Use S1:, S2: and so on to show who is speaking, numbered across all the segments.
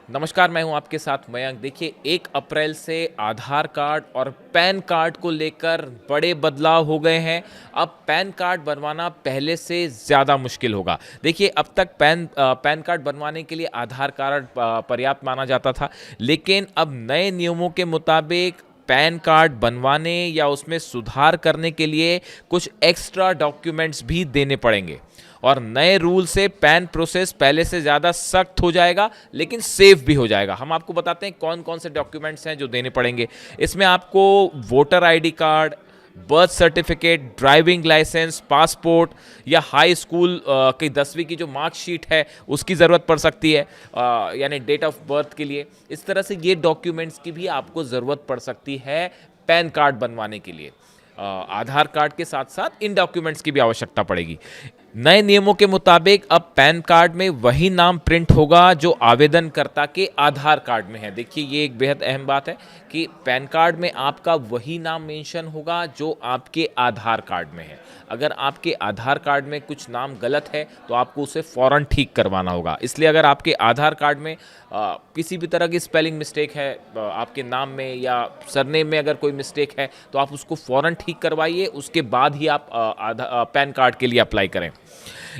S1: नमस्कार, मैं हूं आपके साथ मयंक। देखिए, 1 अप्रैल से आधार कार्ड और पैन कार्ड को लेकर बड़े बदलाव हो गए हैं। अब पैन कार्ड बनवाना पहले से ज़्यादा मुश्किल होगा। देखिए, अब तक पैन कार्ड बनवाने के लिए आधार कार्ड पर्याप्त माना जाता था, लेकिन अब नए नियमों के मुताबिक पैन कार्ड बनवाने या उसमें सुधार करने के लिए कुछ एक्स्ट्रा डॉक्यूमेंट्स भी देने पड़ेंगे। और नए रूल से पैन प्रोसेस पहले से ज़्यादा सख्त हो जाएगा, लेकिन सेफ भी हो जाएगा। हम आपको बताते हैं कौन कौन से डॉक्यूमेंट्स हैं जो देने पड़ेंगे। इसमें आपको voter ID card, birth certificate, driving licence, passport या हाई स्कूल की 10वीं की जो मार्कशीट है उसकी ज़रूरत पड़ सकती है, यानी डेट ऑफ बर्थ के लिए। इस तरह से ये डॉक्यूमेंट्स की भी आपको ज़रूरत पड़ सकती है पैन कार्ड बनवाने के लिए। आधार कार्ड के साथ साथ इन डॉक्यूमेंट्स की भी आवश्यकता पड़ेगी। नए नियमों के मुताबिक अब पैन कार्ड में वही नाम प्रिंट होगा जो आवेदनकर्ता के आधार कार्ड में है। देखिए, ये एक बेहद अहम बात है कि पैन कार्ड में आपका वही नाम मेंशन होगा जो आपके आधार कार्ड में है। अगर आपके आधार कार्ड में कुछ नाम गलत है तो आपको उसे फ़ौरन ठीक करवाना होगा। इसलिए अगर आपके आधार कार्ड में किसी भी तरह की स्पेलिंग मिस्टेक है, आपके नाम में या सरनेम में अगर कोई मिस्टेक है, तो आप उसको फ़ौरन ठीक करवाइए। उसके बाद ही आप पैन कार्ड के लिए अप्लाई करें।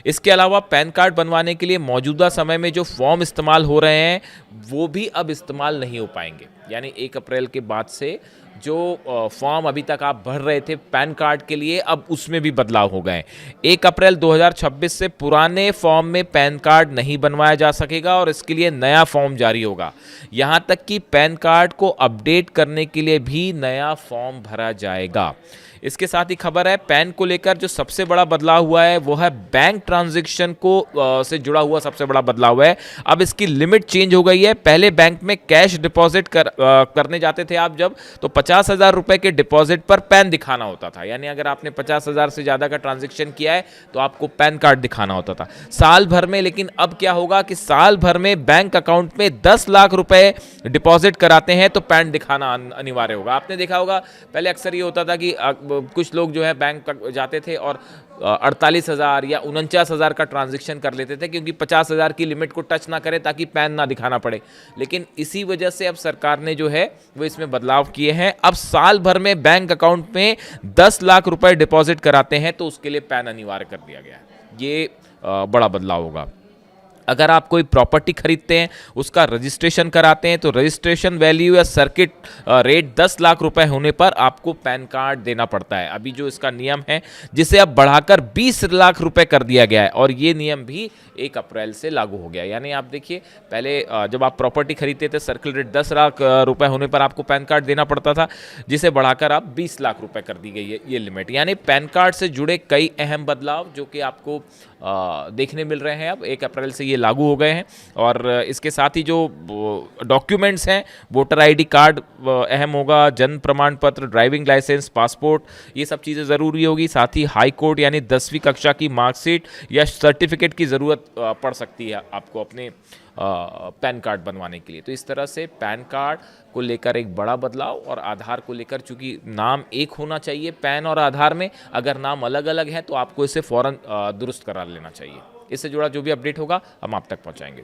S1: इसके अलावा पैन कार्ड बनवाने के लिए मौजूदा समय में जो फॉर्म इस्तेमाल हो रहे हैं वो भी अब इस्तेमाल नहीं हो पाएंगे। यानी 1 अप्रैल के बाद से जो फॉर्म अभी तक आप भर रहे थे पैन कार्ड के लिए, अब उसमें भी बदलाव हो गए। 1 अप्रैल 2026 से पुराने फॉर्म में पैन कार्ड नहीं बनवाया जा सकेगा और इसके लिए नया फॉर्म जारी होगा। यहां तक कि पैन कार्ड को अपडेट करने के लिए भी नया फॉर्म भरा जाएगा। इसके साथ ही खबर है, पैन को लेकर जो सबसे बड़ा बदलाव हुआ है वो है बैंक ट्रांजैक्शन को से जुड़ा हुआ सबसे बड़ा बदलाव है। अब इसकी लिमिट चेंज हो गई है। पहले बैंक में कैश डिपॉजिट करने जाते थे आप जब, तो 50,000 रुपए के डिपॉजिट पर पैन दिखाना होता था। यानी अगर आपने 50,000 से ज़्यादा का ट्रांजेक्शन किया है तो आपको पैन कार्ड दिखाना होता था साल भर में। लेकिन अब क्या होगा कि साल भर में बैंक अकाउंट में 10 लाख रुपए डिपॉजिट कराते हैं तो पैन दिखाना अनिवार्य होगा। आपने देखा होगा, पहले अक्सर ये होता था कि कुछ लोग जो है बैंक तक जाते थे और 48,000 या 49,000 का ट्रांजैक्शन कर लेते थे, क्योंकि 50,000 की लिमिट को टच ना करे ताकि पैन ना दिखाना पड़े। लेकिन इसी वजह से अब सरकार ने जो है वो इसमें बदलाव किए हैं। अब साल भर में बैंक अकाउंट में 10 लाख रुपए डिपॉजिट कराते हैं तो उसके लिए पैन अनिवार्य कर दिया गया है। ये बड़ा बदलाव होगा। अगर आप कोई प्रॉपर्टी खरीदते हैं, उसका रजिस्ट्रेशन कराते हैं, तो रजिस्ट्रेशन वैल्यू या सर्किट रेट 10 लाख रुपए होने पर आपको पैन कार्ड देना पड़ता है। अभी जो इसका नियम है, जिसे अब बढ़ाकर 20 लाख रुपए कर दिया गया है, और ये नियम भी 1 अप्रैल से लागू हो गया। यानी आप देखिए, पहले जब आप प्रॉपर्टी खरीदते थे, सर्किल रेट 10 लाख रुपए होने पर आपको पैन कार्ड देना पड़ता था, जिसे बढ़ाकर अब 20 लाख रुपए कर दी गई है ये लिमिट। यानी पैन कार्ड से जुड़े कई अहम बदलाव जो कि आपको देखने मिल रहे हैं, अब 1 अप्रैल से ये लागू हो गए हैं। और इसके साथ ही जो डॉक्यूमेंट्स हैं, वोटर आईडी कार्ड अहम होगा, जन्म प्रमाण पत्र, ड्राइविंग लाइसेंस, पासपोर्ट, ये सब चीज़ें ज़रूरी होगी। साथ ही हाई कोर्ट यानी 10वीं कक्षा की मार्कशीट या सर्टिफिकेट की ज़रूरत पड़ सकती है आपको अपने पैन कार्ड बनवाने के लिए। तो इस तरह से पैन कार्ड को लेकर एक बड़ा बदलाव, और आधार को लेकर चूंकि नाम एक होना चाहिए पैन और आधार में, अगर नाम अलग अलग है तो आपको इसे फ़ौरन दुरुस्त करा लेना चाहिए। इससे जुड़ा जो भी अपडेट होगा हम आप तक पहुंचाएंगे।